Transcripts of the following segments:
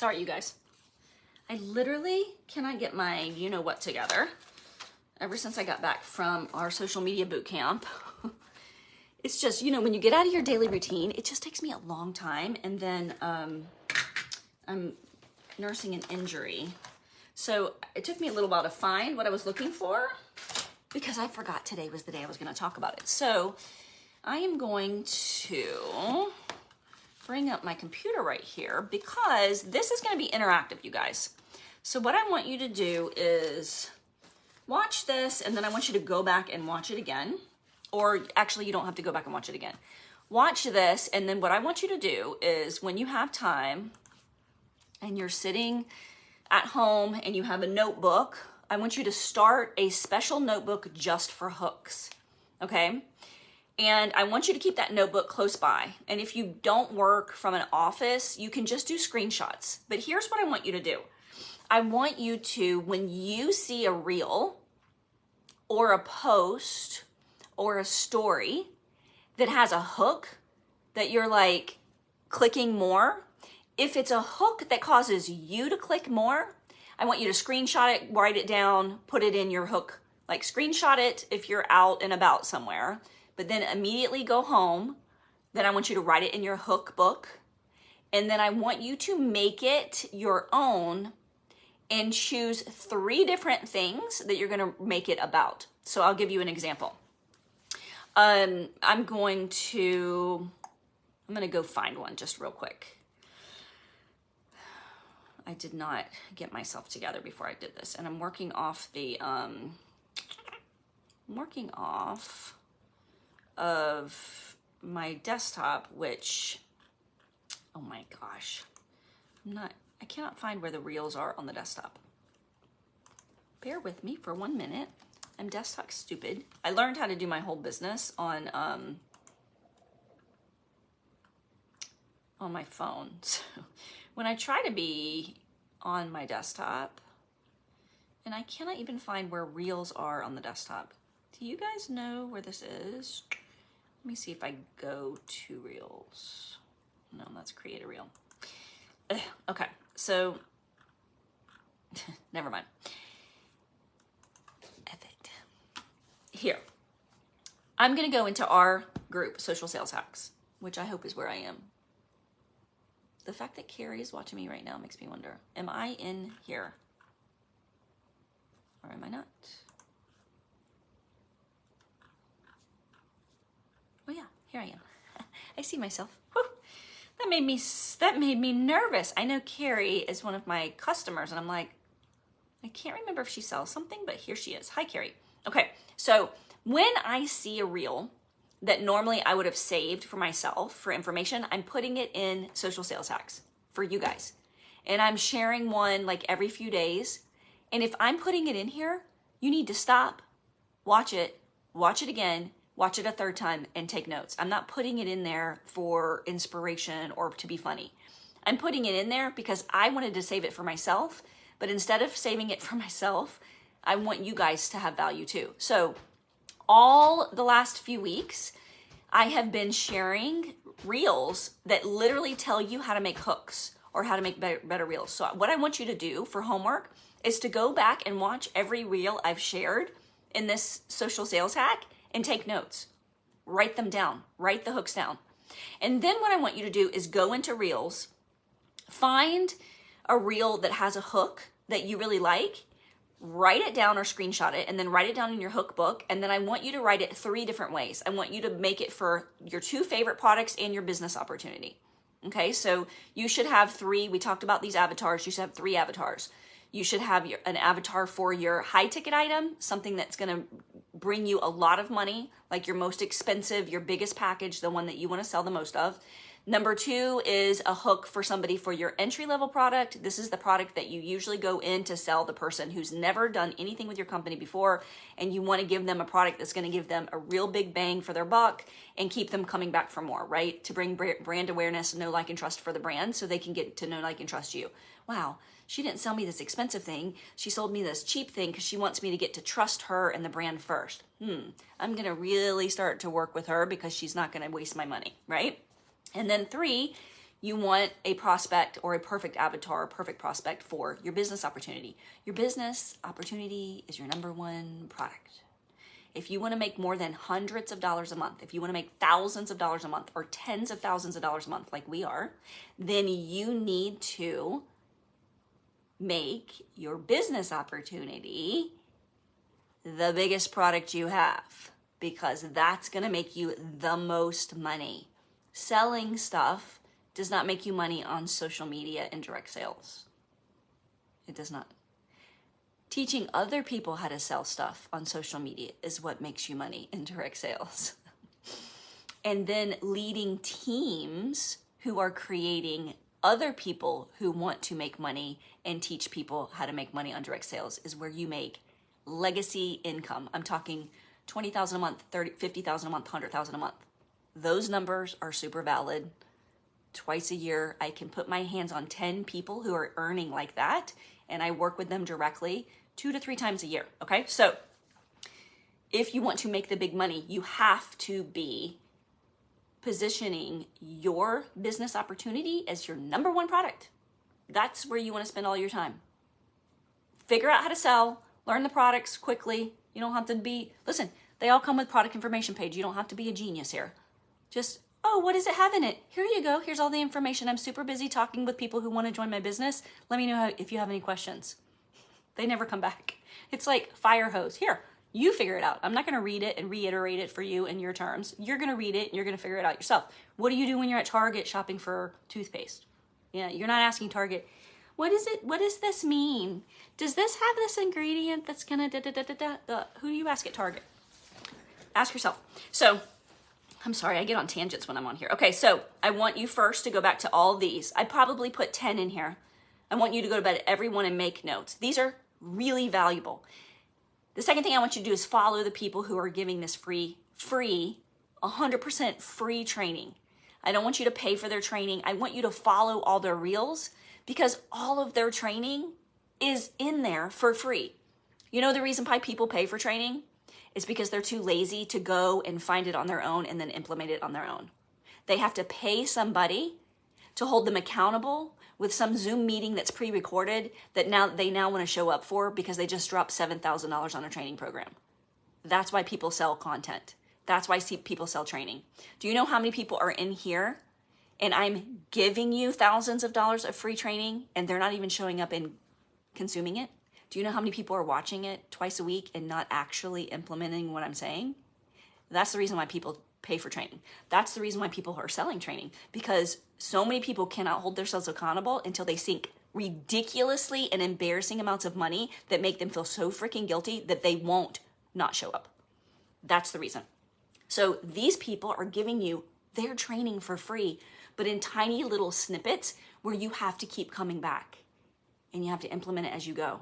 Sorry, you guys. I literally cannot get my you-know-what together ever since I got back from our social media boot camp. It's just, when you get out of your daily routine, it just takes me a long time. And then I'm nursing an injury. So it took me a little while to find what I was looking for because I forgot today was the day I was going to talk about it. So I am going to bring up my computer right here because this is going to be interactive, you guys. So what I want you to do is watch this, and then I want you to go back and watch it again. Or actually, you don't have to go back and watch it again. Watch this, and then what I want you to do is when you have time and you're sitting at home and you have a notebook, I want you to start a special notebook just for hooks, okay? And I want you to keep that notebook close by. And if you don't work from an office, you can just do screenshots. But here's what I want you to do. I want you to, when you see a reel or a post or a story that has a hook that you're like clicking more, if it's a hook that causes you to click more, I want you to screenshot it, write it down, put it in your hook, like screenshot it if you're out and about somewhere, but then immediately go home. Then I want you to write it in your hook book. And then I want you to make it your own and choose 3 different things that you're gonna make it about. So I'll give you an example. I'm gonna go find one just real quick. I did not get myself together before I did this, and I'm working off of my desktop, which, oh my gosh, I cannot find where the reels are on the desktop. Bear with me for 1 minute. I'm desktop stupid. I learned how to do my whole business on my phone. So when I try to be on my desktop, and I cannot even find where reels are on the desktop. Do you guys know where this is? Let me see if I go to reels. No, let's create a reel. Okay, so never mind. Here, I'm gonna go into our group, Social Sales Hacks, which I hope is where I am. The fact that Carrie is watching me right now makes me wonder, am I in here? Or am I not? Oh yeah, here I am. I see myself. Whew. That made me nervous. I know Carrie is one of my customers, and I'm like, I can't remember if she sells something, but here she is. Hi, Carrie. Okay, so when I see a reel that normally I would have saved for myself for information, I'm putting it in Social Sales Hacks for you guys. And I'm sharing one like every few days. And if I'm putting it in here, you need to stop, watch it again, watch it a 3rd time, and take notes. I'm not putting it in there for inspiration or to be funny. I'm putting it in there because I wanted to save it for myself, but instead of saving it for myself, I want you guys to have value too. So all the last few weeks, I have been sharing reels that literally tell you how to make hooks or how to make better reels. So what I want you to do for homework is to go back and watch every reel I've shared in this social sales hack and take notes. Write them down, write the hooks down. And then what I want you to do is go into reels, find a reel that has a hook that you really like, write it down or screenshot it, and then write it down in your hook book. And then I want you to write it 3 different ways. I want you to make it for your 2 favorite products and your business opportunity. Okay, so you should have 3. We talked about these avatars. You should have 3 avatars. You should have an avatar for your high ticket item, something that's going to bring you a lot of money, like your most expensive, your biggest package, the one that you want to sell the most of. Number 2 is a hook for somebody for your entry-level product. This is the product that you usually go in to sell the person who's never done anything with your company before, and you want to give them a product that's going to give them a real big bang for their buck and keep them coming back for more, right? To bring brand awareness, know, like, and trust for the brand so they can get to know, like, and trust you. Wow, she didn't sell me this expensive thing. She sold me this cheap thing because she wants me to get to trust her and the brand first. I'm going to really start to work with her because she's not going to waste my money, right? And then 3, You want a prospect or a perfect avatar, a perfect prospect for your business opportunity. Your business opportunity is your number one product. If you want to make more than hundreds of dollars a month, if you want to make thousands of dollars a month or tens of thousands of dollars a month like we are, then you need to make your business opportunity the biggest product you have, because that's going to make you the most money. Selling stuff does not make you money on social media and direct sales. It does not. Teaching other people how to sell stuff on social media is what makes you money in direct sales. And then leading teams who are creating other people who want to make money and teach people how to make money on direct sales is where you make legacy income. I'm talking 20,000 a month, 30, 50,000 a month, 100,000 a month. Those numbers are super valid. Twice a year, I can put my hands on 10 people who are earning like that, and I work with them directly 2 to 3 times a year, okay? So if you want to make the big money, you have to be positioning your business opportunity as your number one product. That's where you want to spend all your time. Figure out how to sell, learn the products quickly. You don't have to be, listen, they all come with product information page. You don't have to be a genius here. Just, oh, what does it have in it? Here you go. Here's all the information. I'm super busy talking with people who want to join my business. Let me know if you have any questions. They never come back. It's like fire hose. Here, you figure it out. I'm not going to read it and reiterate it for you in your terms. You're going to read it and you're going to figure it out yourself. What do you do when you're at Target shopping for toothpaste? Yeah, you're not asking Target, what is it? What does this mean? Does this have this ingredient that's going to da-da-da-da-da? Who do you ask at Target? Ask yourself. So, I'm sorry, I get on tangents when I'm on here. Okay, so I want you first to go back to all these. I probably put 10 in here. I want you to go to bed at every one and make notes. These are really valuable. The second thing I want you to do is follow the people who are giving this free, 100% free training. I don't want you to pay for their training. I want you to follow all their reels because all of their training is in there for free. You know the reason why people pay for training? It's because they're too lazy to go and find it on their own and then implement it on their own. They have to pay somebody to hold them accountable with some Zoom meeting that's pre-recorded that they now want to show up for because they just dropped $7,000 on a training program. That's why people sell content. That's why people sell training. Do you know how many people are in here and I'm giving you thousands of dollars of free training and they're not even showing up and consuming it? Do you know how many people are watching it twice a week and not actually implementing what I'm saying? That's the reason why people pay for training. That's the reason why people are selling training, because so many people cannot hold themselves accountable until they sink ridiculously and embarrassing amounts of money that make them feel so freaking guilty that they won't not show up. That's the reason. So these people are giving you their training for free, but in tiny little snippets where you have to keep coming back and you have to implement it as you go.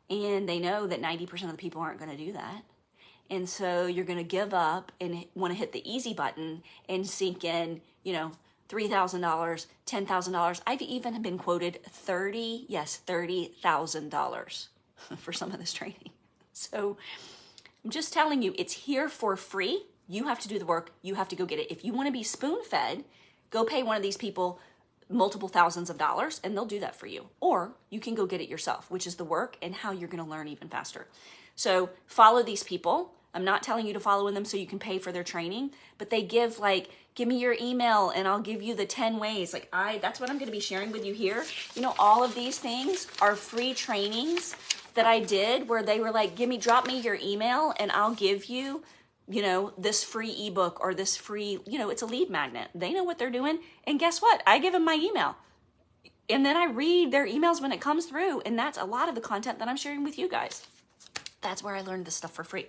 And they know that 90% of the people aren't going to do that. And so you're going to give up and want to hit the easy button and sink in, $3,000, $10,000. I've even been quoted $30,000 for some of this training. So I'm just telling you, it's here for free. You have to do the work. You have to go get it. If you want to be spoon-fed, go pay one of these people multiple thousands of dollars and they'll do that for you. Or you can go get it yourself, which is the work and how you're going to learn even faster. So follow these people. I'm not telling you to follow them so you can pay for their training, but they give me your email and I'll give you the 10 ways. That's what I'm going to be sharing with you here. All of these things are free trainings that I did where they were like, drop me your email and I'll give you, this free ebook or this free, it's a lead magnet. They know what they're doing. And guess what? I give them my email. And then I read their emails when it comes through. And that's a lot of the content that I'm sharing with you guys. That's where I learned this stuff for free.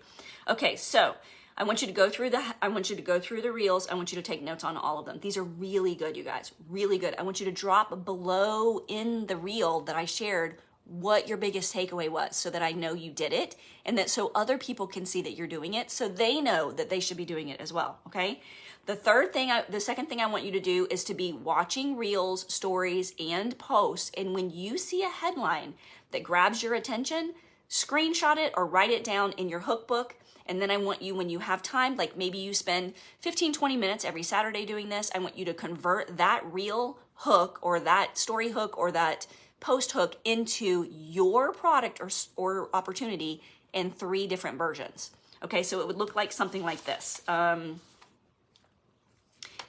Okay, so I want you to go through the reels. I want you to take notes on all of them. These are really good, you guys, really good. I want you to drop below in the reel that I shared what your biggest takeaway was so that I know you did it and that so other people can see that you're doing it so they know that they should be doing it as well, okay? The second thing I want you to do is to be watching reels, stories, and posts, and when you see a headline that grabs your attention, screenshot it or write it down in your hook book. And then I want you, when you have time, like maybe you spend 15, 20 minutes every Saturday doing this, I want you to convert that reel hook or that story hook or that post hook into your product or opportunity in 3 different versions. Okay, so it would look like something like this.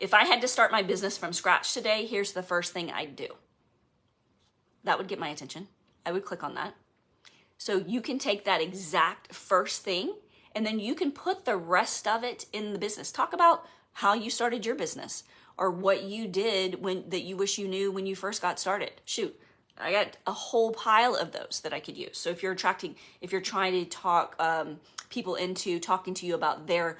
If I had to start my business from scratch today, here's the first thing I'd do. That would get my attention. I would click on that. So you can take that exact first thing and then you can put the rest of it in the business. Talk about how you started your business or what you did that you wish you knew when you first got started. Shoot, I got a whole pile of those that I could use. So if you're trying to talk people into talking to you about their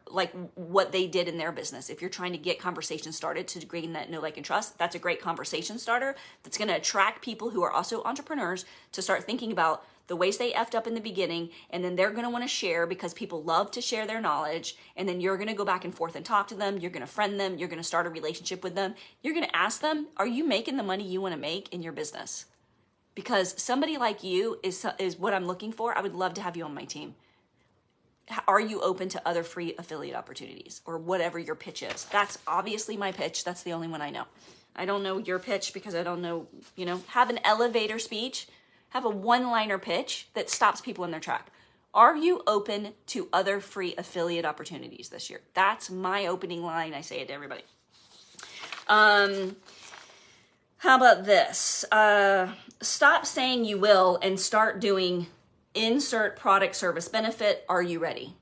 like what they did in their business. If you're trying to get conversation started to gain that know, like, and trust, that's a great conversation starter that's going to attract people who are also entrepreneurs to start thinking about the ways they effed up in the beginning, and then they're going to want to share because people love to share their knowledge, and then you're going to go back and forth and talk to them, you're going to friend them, you're going to start a relationship with them, you're going to ask them, are you making the money you want to make in your business? Because somebody like you is what I'm looking for. I would love to have you on my team. Are you open to other free affiliate opportunities or whatever your pitch is? That's obviously my pitch. That's the only one I know. I don't know your pitch because I don't know, have an elevator speech, have a one-liner pitch that stops people in their track. Are you open to other free affiliate opportunities this year? That's my opening line. I say it to everybody. How about this? Stop saying you will and start doing insert product, service, benefit. Are you ready?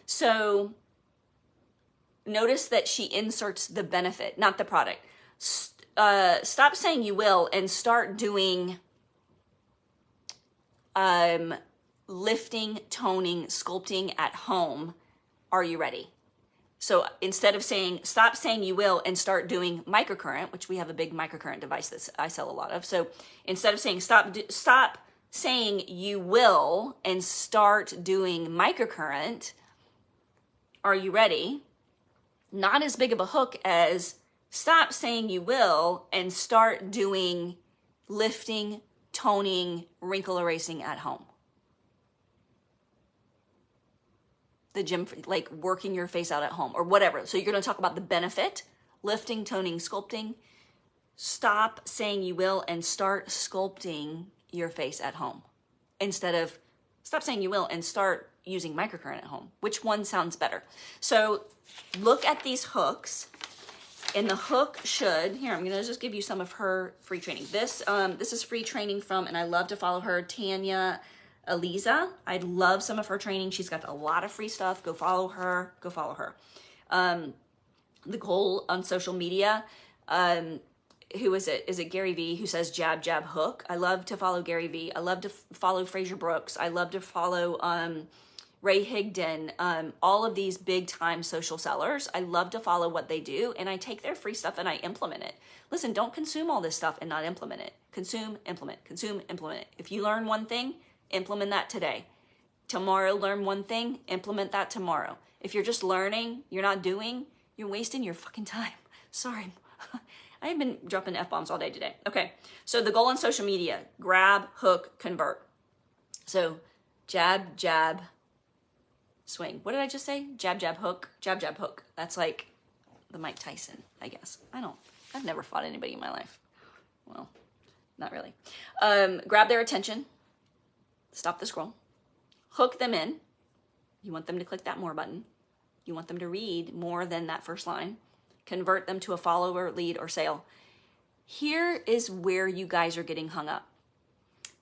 So notice that she inserts the benefit, not the product. Stop saying you will and start doing lifting, toning, sculpting at home. Are you ready? So instead of stop saying you will and start doing microcurrent, which we have a big microcurrent device that I sell a lot of. So instead of saying stop saying you will and start doing microcurrent, are you ready? Not as big of a hook as stop saying you will and start doing lifting, toning, wrinkle erasing at home. The gym, like working your face out at home or whatever. So you're going to talk about the benefit, lifting, toning, sculpting. Stop saying you will and start sculpting your face at home instead of stop saying you will and start using microcurrent at home. Which one sounds better? So look at these hooks, and the hook should, here, I'm going to just give you some of her free training. This is free training from, and I love to follow her, Tanya Eliza. I love some of her training. She's got a lot of free stuff. Go follow her. The goal on social media, who is it? Is it Gary Vee who says jab, jab, hook? I love to follow Gary Vee. I love to follow Fraser Brooks. I love to follow Ray Higdon, all of these big time social sellers. I love to follow what they do, and I take their free stuff and I implement it. Listen, don't consume all this stuff and not implement it. Consume, implement, consume, implement it. If you learn one thing, implement that today. Tomorrow, learn one thing, implement that tomorrow. If you're just learning, you're not doing, you're wasting your fucking time. Sorry. I've been dropping F-bombs all day today. Okay, so the goal on social media, grab, hook, convert. So jab, jab, swing. What did I just say? Jab, jab, hook, jab, jab, hook. That's like the Mike Tyson, I guess. I've never fought anybody in my life. Well, not really. Grab their attention. Stop the scroll. Hook them in. You want them to click that more button. You want them to read more than that first line. Convert them to a follower, lead, or sale. Here is where you guys are getting hung up.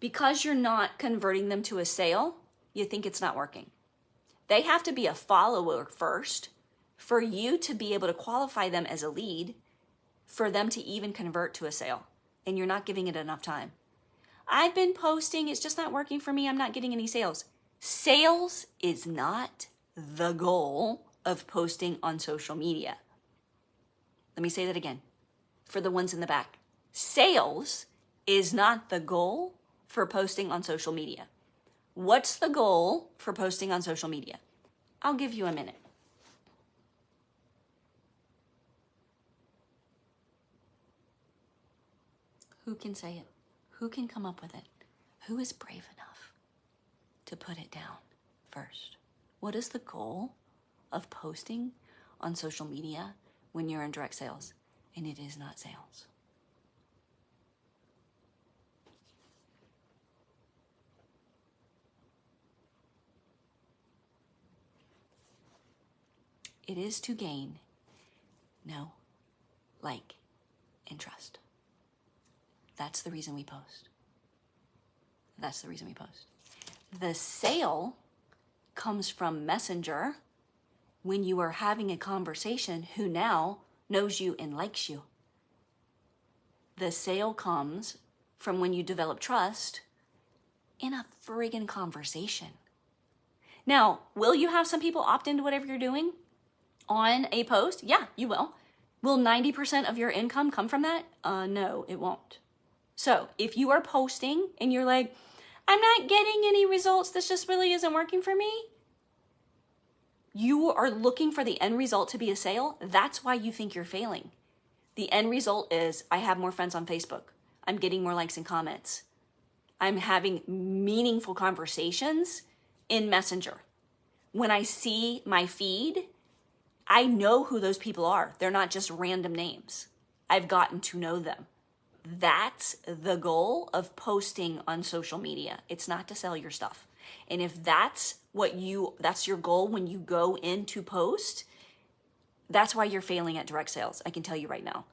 Because you're not converting them to a sale, you think it's not working. They have to be a follower first for you to be able to qualify them as a lead for them to even convert to a sale. And you're not giving it enough time. I've been posting, it's just not working for me, I'm not getting any sales. Sales is not the goal of posting on social media. Let me say that again for the ones in the back. Sales is not the goal for posting on social media. What's the goal for posting on social media? I'll give you a minute. Who can say it? Who can come up with it? Who is brave enough to put it down first? What is the goal of posting on social media when you're in direct sales? and it is not sales. It is to gain know, like, and trust. That's the reason we post. That's the reason we post. The sale comes from Messenger when you are having a conversation who now knows you and likes you. The sale comes from when you develop trust in a friggin' conversation. Now, will you have some people opt into whatever you're doing on a post? Yeah, you will. Will 90% of your income come from that? No, it won't. So if you are posting and you're like, I'm not getting any results, this just really isn't working for me, you are looking for the end result to be a sale. That's why you think you're failing. The end result is I have more friends on Facebook. I'm getting more likes and comments. I'm having meaningful conversations in Messenger. When I see my feed, I know who those people are. They're not just random names. I've gotten to know them. That's the goal of posting on social media. It's not to sell your stuff. And if that's your goal when you go in to post, that's why you're failing at direct sales. I can tell you right now.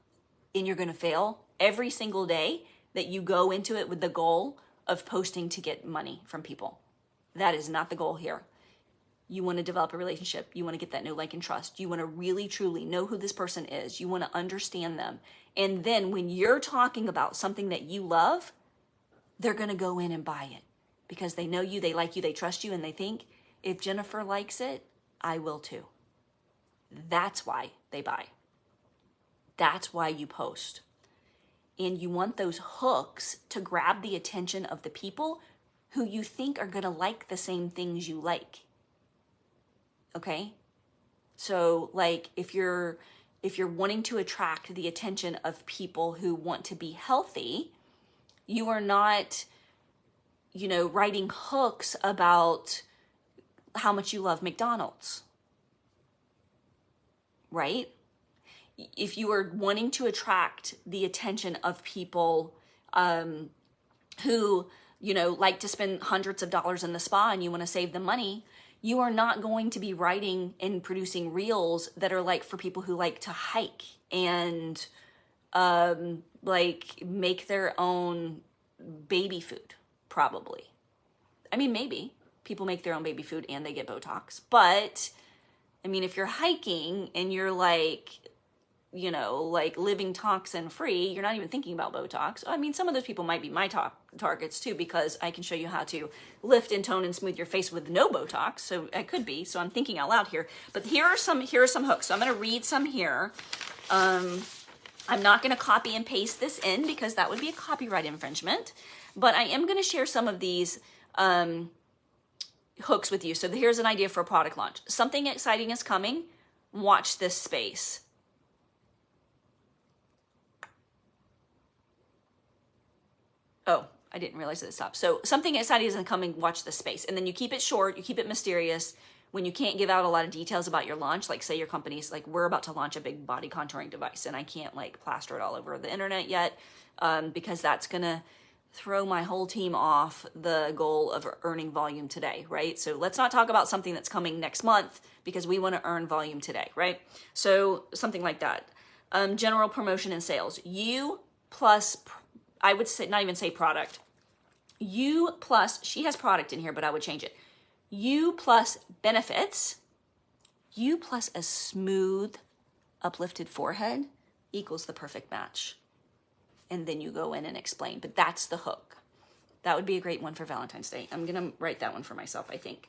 And you're going to fail every single day that you go into it with the goal of posting to get money from people. That is not the goal here. You want to develop a relationship. You want to get that know, like, and trust. You want to really, truly know who this person is. You want to understand them. And then when you're talking about something that you love, they're going to go in and buy it because they know you, they like you, they trust you, and they think, if Jennifer likes it, I will too. That's why they buy. That's why you post. And you want those hooks to grab the attention of the people who you think are going to like the same things you like. Okay? So like if you're wanting to attract the attention of people who want to be healthy, you are not, writing hooks about how much you love McDonald's. Right? If you are wanting to attract the attention of people who, like to spend hundreds of dollars in the spa and you want to save them money, you are not going to be writing and producing reels that are like for people who like to hike and like make their own baby food, probably. I mean, maybe people make their own baby food and they get Botox. But, I mean, if you're hiking and you're like living toxin free, you're not even thinking about Botox. I mean, some of those people might be my targets too, because I can show you how to lift and tone and smooth your face with no Botox. So I could be. So I'm thinking out loud here. But here are some hooks. So I'm going to read some here. I'm not going to copy and paste this in because that would be a copyright infringement. But I am going to share some of these hooks with you. So here's an idea for a product launch. Something exciting is coming. Watch this space. Oh, I didn't realize that it stopped. So something exciting isn't coming, watch this space. And then you keep it short, you keep it mysterious. When you can't give out a lot of details about your launch, like say your company's like, we're about to launch a big body contouring device and I can't like plaster it all over the internet yet because that's going to throw my whole team off the goal of earning volume today, right? So let's not talk about something that's coming next month because we want to earn volume today, right? So something like that. General promotion and sales. You plus I would say, not even say product. You plus, she has product in here, but I would change it. You plus benefits, you plus a smooth, uplifted forehead equals the perfect match. And then you go in and explain, but that's the hook. That would be a great one for Valentine's Day. I'm going to write that one for myself, I think.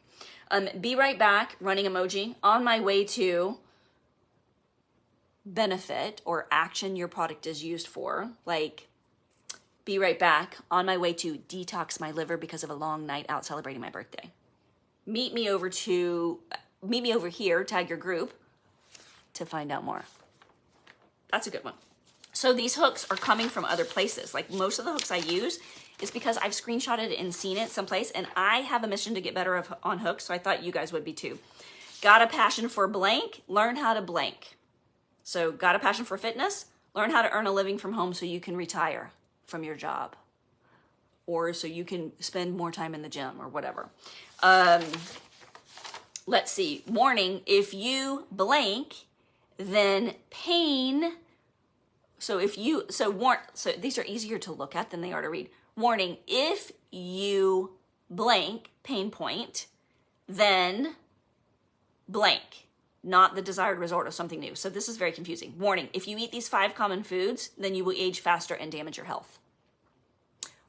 Be right back, running emoji, on my way to benefit or action your product is used for, like, be right back, on my way to detox my liver because of a long night out celebrating my birthday. Meet me over here, tag your group to find out more. That's a good one. So these hooks are coming from other places. Like most of the hooks I use is because I've screenshotted and seen it someplace, and I have a mission to get better on hooks, so I thought you guys would be too. Got a passion for blank? Learn how to blank. So got a passion for fitness? Learn how to earn a living from home so you can retire from your job, or so you can spend more time in the gym or whatever. Let's see. Warning, if you blank, then pain. So these are easier to look at than they are to read. Warning, if you blank, pain point, then blank, not the desired result of something new. So this is very confusing. Warning, if you eat these 5 common foods, then you will age faster and damage your health.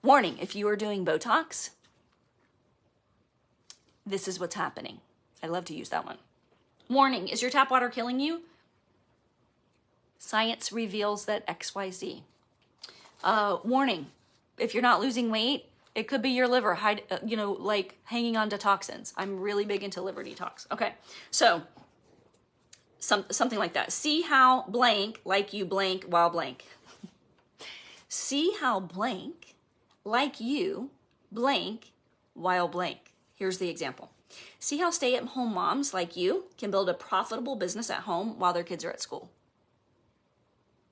Warning, if you are doing Botox, this is what's happening. I love to use that one. Warning, is your tap water killing you? Science reveals that XYZ. Warning, if you're not losing weight, it could be your liver, like hanging on to toxins. I'm really big into liver detox. Okay, so something like that. See how blank, like you blank while blank. See how blank, like you blank while blank. Here's the example. See how stay-at-home moms like you can build a profitable business at home while their kids are at school.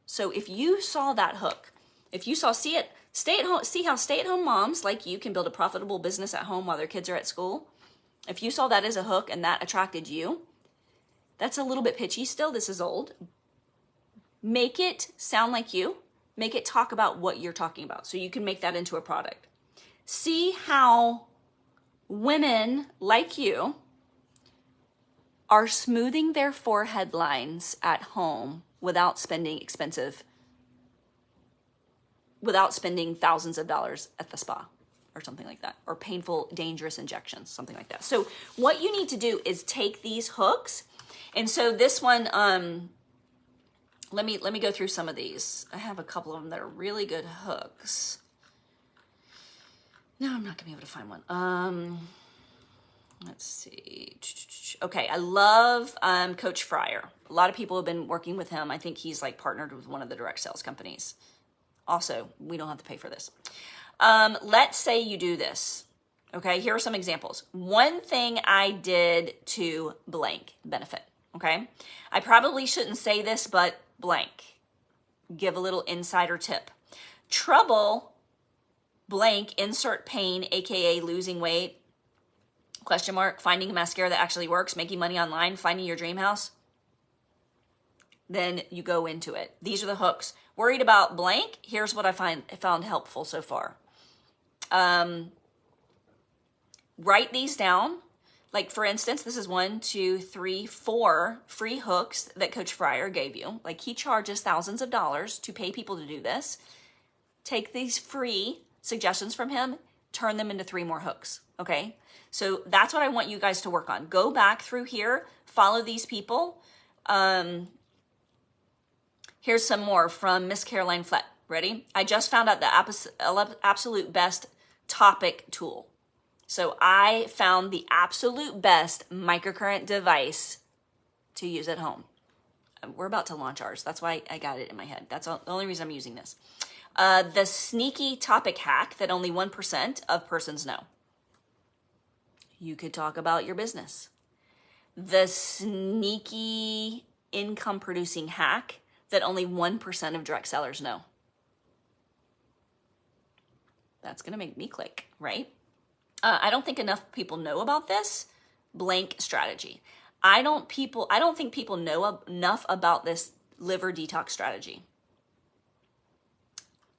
So if you saw that hook, if you saw see how stay-at-home moms like you can build a profitable business at home while their kids are at school, if you saw that as a hook and that attracted you, that's a little bit pitchy still. This is old. Make it sound like you. Make it talk about what you're talking about so you can make that into a product. See how women like you are smoothing their forehead lines at home without spending thousands of dollars at the spa or something like that, or painful, dangerous injections, something like that. So what you need to do is take these hooks. And so this one, let me go through some of these. I have a couple of them that are really good hooks. No, I'm not gonna be able to find one. Let's see. Okay, I love Coach Fryer. A lot of people have been working with him. I think he's like partnered with one of the direct sales companies. Also, we don't have to pay for this. Let's say you do this. Okay, here are some examples. One thing I did to blank benefit. Okay, I probably shouldn't say this, but blank. Give a little insider tip. Trouble blank, insert pain, aka losing weight, question mark, finding a mascara that actually works, making money online, finding your dream house. Then you go into it. These are the hooks. Worried about blank? Here's what I found helpful so far. Write these down. Like for instance, this is 1, 2, 3, 4 free hooks that Coach Fryer gave you. Like he charges thousands of dollars to pay people to do this. Take these free suggestions from him, turn them into 3 more hooks, okay? So that's what I want you guys to work on. Go back through here, follow these people. Here's some more from Miss Caroline Flett. Ready? I just found out the absolute best topic tool. So I found the absolute best microcurrent device to use at home. We're about to launch ours. That's why I got it in my head. That's the only reason I'm using this. The sneaky topic hack that only 1% of persons know. You could talk about your business. The sneaky income producing hack that only 1% of direct sellers know. That's going to make me click, right? I don't think enough people know about this blank strategy. I don't think people know enough about this liver detox strategy.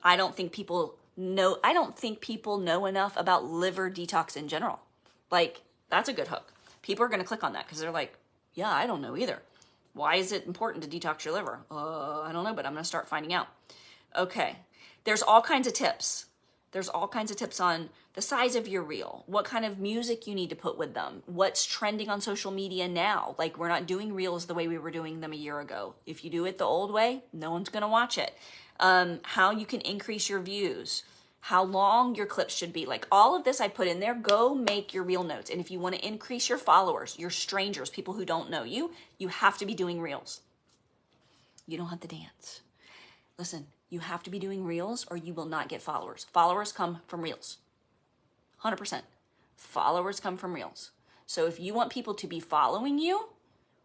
I don't think people know enough about liver detox in general. Like, that's a good hook. People are going to click on that because they're like, yeah, I don't know either. Why is it important to detox your liver? I don't know, but I'm going to start finding out. Okay. There's all kinds of tips. There's all kinds of tips on the size of your reel, what kind of music you need to put with them, what's trending on social media now. Like, we're not doing reels the way we were doing them a year ago. If you do it the old way, no one's going to watch it. How you can increase your views, how long your clips should be. Like, all of this I put in there. Go make your reel notes. And if you want to increase your followers, your strangers, people who don't know you, you have to be doing reels. You don't have to dance. Listen, you have to be doing reels or you will not get followers. Followers come from reels. 100%. Followers come from reels. So if you want people to be following you,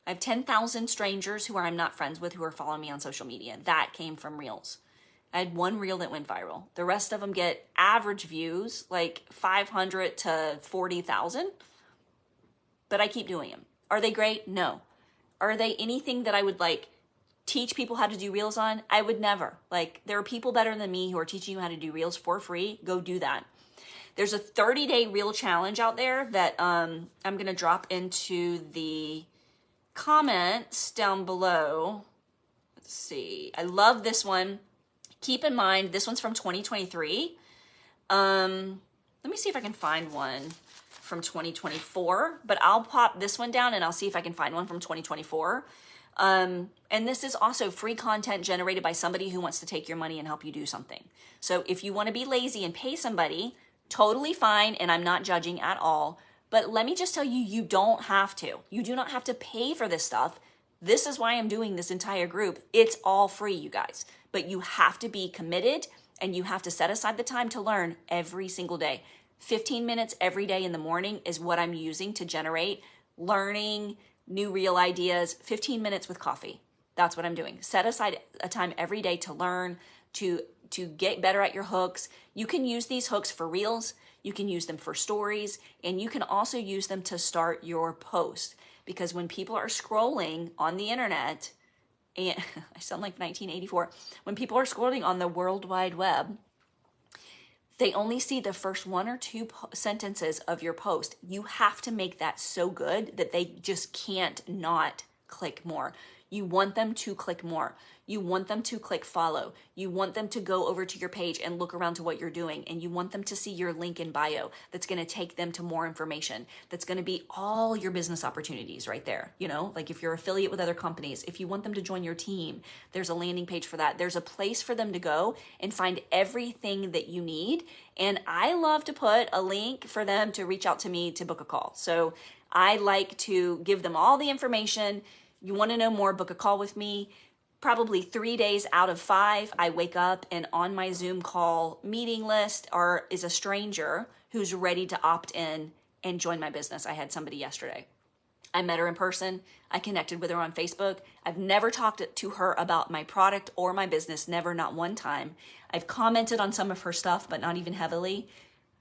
I have 10,000 strangers who I'm not friends with who are following me on social media. That came from Reels. I had one reel that went viral. The rest of them get average views, like 500 to 40,000. But I keep doing them. Are they great? No. Are they anything that I would like teach people how to do reels on? I would never. Like, there are people better than me who are teaching you how to do reels for free. Go do that. There's a 30-day reel challenge out there that I'm going to drop into the comments down below. Let's see. I love this one. Keep in mind, this one's from 2023. Let me see if I can find one from 2024, but I'll pop this one down and I'll see if I can find one from 2024. And this is also free content generated by somebody who wants to take your money and help you do something. So if you want to be lazy and pay somebody, totally fine, and I'm not judging at all. But let me just tell you, you don't have to. You do not have to pay for this stuff. This is why I'm doing this entire group. It's all free, you guys. But you have to be committed and you have to set aside the time to learn every single day. 15 minutes every day in the morning is what I'm using to generate learning, new reel ideas. 15 minutes with coffee. That's what I'm doing. Set aside a time every day to learn, to get better at your hooks. You can use these hooks for reels. You can use them for stories, and you can also use them to start your post. Because when people are scrolling on the internet, and I sound like 1984, when people are scrolling on the World Wide Web, they only see the first one or two sentences of your post. You have to make that so good that they just can't not click more. You want them to click more. You want them to click follow. You want them to go over to your page and look around to what you're doing. And you want them to see your link in bio that's going to take them to more information. That's going to be all your business opportunities right there. You know, like if you're affiliate with other companies, if you want them to join your team, there's a landing page for that. There's a place for them to go and find everything that you need. And I love to put a link for them to reach out to me to book a call. So I like to give them all the information. You want to know more, book a call with me. Probably 3 days out of 5, I wake up and on my Zoom call meeting list is a stranger who's ready to opt in and join my business. I had somebody yesterday. I met her in person. I connected with her on Facebook. I've never talked to her about my product or my business, never, not one time. I've commented on some of her stuff, but not even heavily.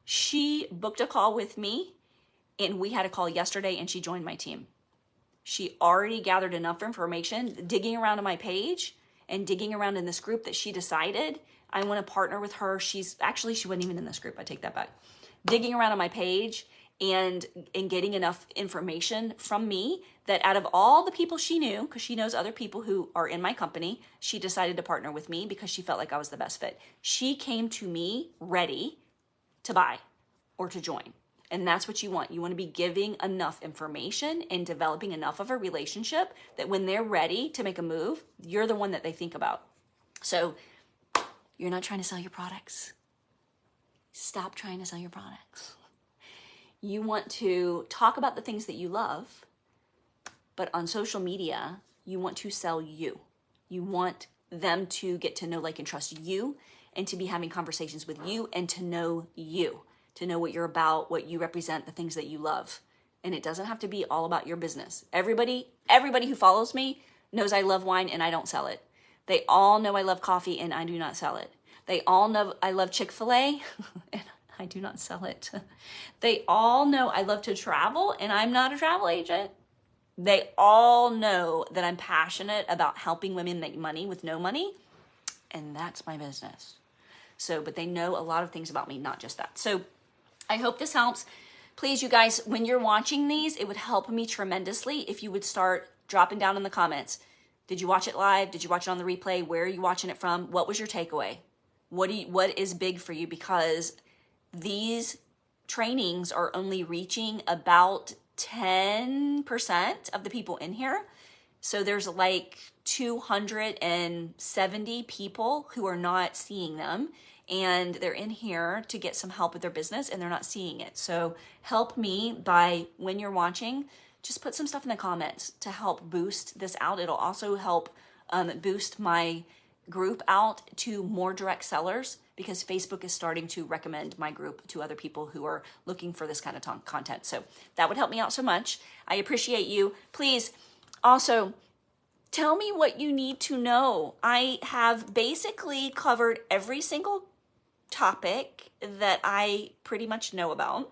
She booked a call with me, and we had a call yesterday, and she joined my team. She already gathered enough information, digging around on my page and digging around in this group that she decided I want to partner with her. She wasn't even in this group. I take that back. Digging around on my page and getting enough information from me that out of all the people she knew, because she knows other people who are in my company, she decided to partner with me because she felt like I was the best fit. She came to me ready to buy or to join. And that's what you want. You want to be giving enough information and developing enough of a relationship that when they're ready to make a move, you're the one that they think about. So you're not trying to sell your products. Stop trying to sell your products. You want to talk about the things that you love, but on social media, you want to sell you. You want them to get to know, like, and trust you, and to be having conversations with you, and to know you. To know what you're about, what you represent, the things that you love. And it doesn't have to be all about your business. Everybody who follows me knows I love wine and I don't sell it. They all know I love coffee and I do not sell it. They all know I love Chick-fil-A and I do not sell it. They all know I love to travel and I'm not a travel agent. They all know that I'm passionate about helping women make money with no money, and that's my business. So, but they know a lot of things about me, not just that. So I hope this helps. Please, you guys, when you're watching these, it would help me tremendously if you would start dropping down in the comments. Did you watch it live? Did you watch it on the replay? Where are you watching it from? What was your takeaway? What is big for you? Because these trainings are only reaching about 10% of the people in here. So there's like 270 people who are not seeing them. And they're in here to get some help with their business and they're not seeing it. So help me by, when you're watching, just put some stuff in the comments to help boost this out. It'll also help boost my group out to more direct sellers, because Facebook is starting to recommend my group to other people who are looking for this kind of content. So that would help me out so much. I appreciate you. Please Also, tell me what you need to know. I have basically covered every single topic that I pretty much know about.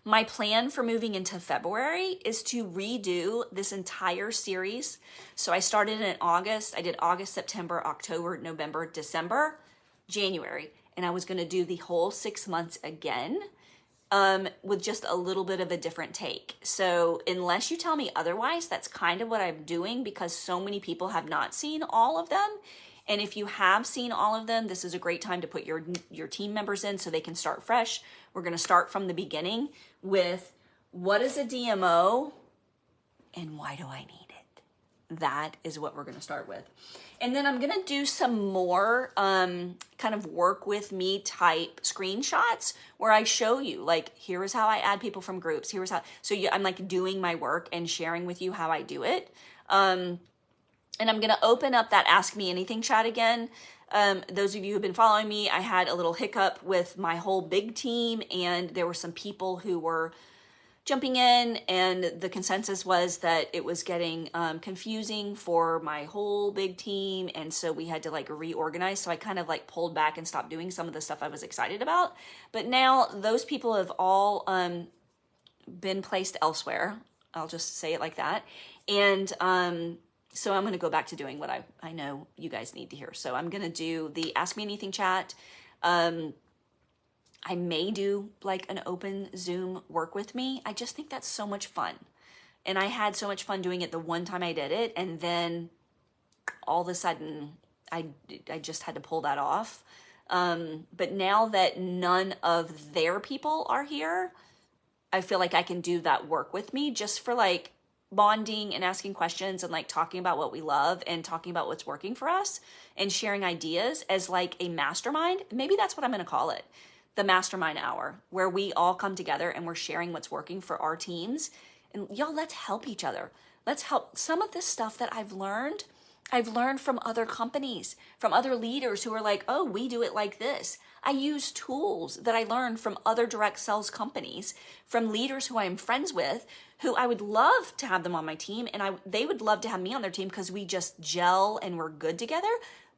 My plan for moving into February is to redo this entire series. So I started in August. I did August, September, October, November, December, January. And I was going to do the whole 6 months again, with just a little bit of a different take. So unless you tell me otherwise, that's kind of what I'm doing, because so many people have not seen all of them. And if you have seen all of them, this is a great time to put your team members in so they can start fresh. We're going to start from the beginning with what is a DMO and why do I need it? That is what we're going to start with. And then I'm going to do some more kind of work with me type screenshots where I show you, like, here is how I add people from groups. Here's how, so I'm like doing my work and sharing with you how I do it. And I'm going to open up that Ask Me Anything chat again. Those of you who've been following me, I had a little hiccup with my whole big team, and there were some people who were jumping in, and the consensus was that it was getting confusing for my whole big team, and so we had to like reorganize. So I kind of like pulled back and stopped doing some of the stuff I was excited about. But now those people have all been placed elsewhere. I'll just say it like that. And so I'm going to go back to doing what I know you guys need to hear. So I'm going to do the Ask Me Anything chat. I may do like an open Zoom work with me. I just think that's so much fun. And I had so much fun doing it the one time I did it. And then all of a sudden I just had to pull that off. But now that none of their people are here, I feel like I can do that work with me just for like bonding and asking questions and like talking about what we love and talking about what's working for us and sharing ideas as like a mastermind. Maybe that's what I'm going to call it. The mastermind hour, where we all come together and we're sharing what's working for our teams. And y'all, let's help each other. Let's help. Some of this stuff that I've learned from other companies, from other leaders who are like, oh, we do it like this. I use tools that I learned from other direct sales companies, from leaders who I am friends with, who I would love to have them on my team. And they would love to have me on their team because we just gel and we're good together.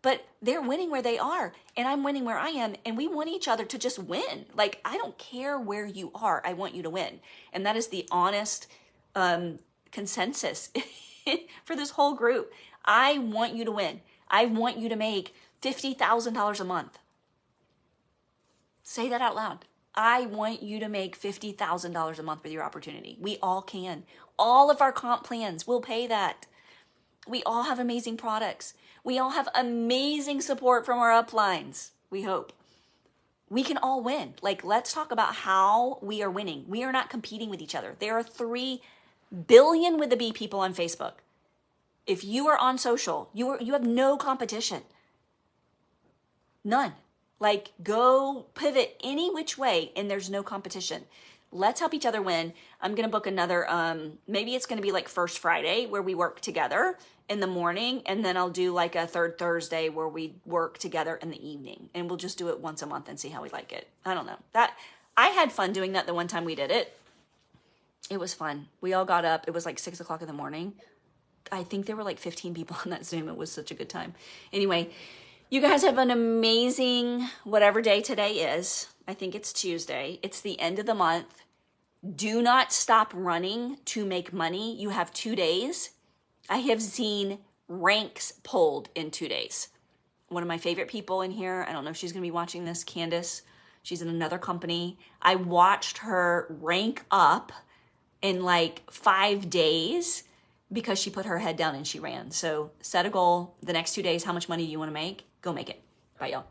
But they're winning where they are and I'm winning where I am, and we want each other to just win. Like, I don't care where you are. I want you to win. And that is the honest consensus for this whole group. I want you to win. I want you to make $50,000 a month. Say that out loud. I want you to make $50,000 a month with your opportunity. We all can. All of our comp plans will pay that. We all have amazing products. We all have amazing support from our uplines, we hope. We can all win. Like, let's talk about how we are winning. We are not competing with each other. There are 3 billion with a B people on Facebook. If you are on social, you have no competition. None. Like, go pivot any which way and there's no competition. Let's help each other win. I'm going to book another, maybe it's going to be like First Friday where we work together in the morning, and then I'll do like a third Thursday where we work together in the evening, and we'll just do it once a month and see how we like it. I don't know. That I had fun doing that the one time we did it. It was fun. We all got up. It was like 6 o'clock in the morning. I think there were like 15 people on that Zoom. It was such a good time. Anyway, you guys have an amazing whatever day today is. I think it's Tuesday. It's the end of the month. Do not stop running to make money. You have 2 days. I have seen ranks pulled in 2 days. One of my favorite people in here, I don't know if she's going to be watching this, Candace. She's in another company. I watched her rank up in like 5 days because she put her head down and she ran. So set a goal. The next 2 days, how much money do you want to make? Go make it. Bye, y'all.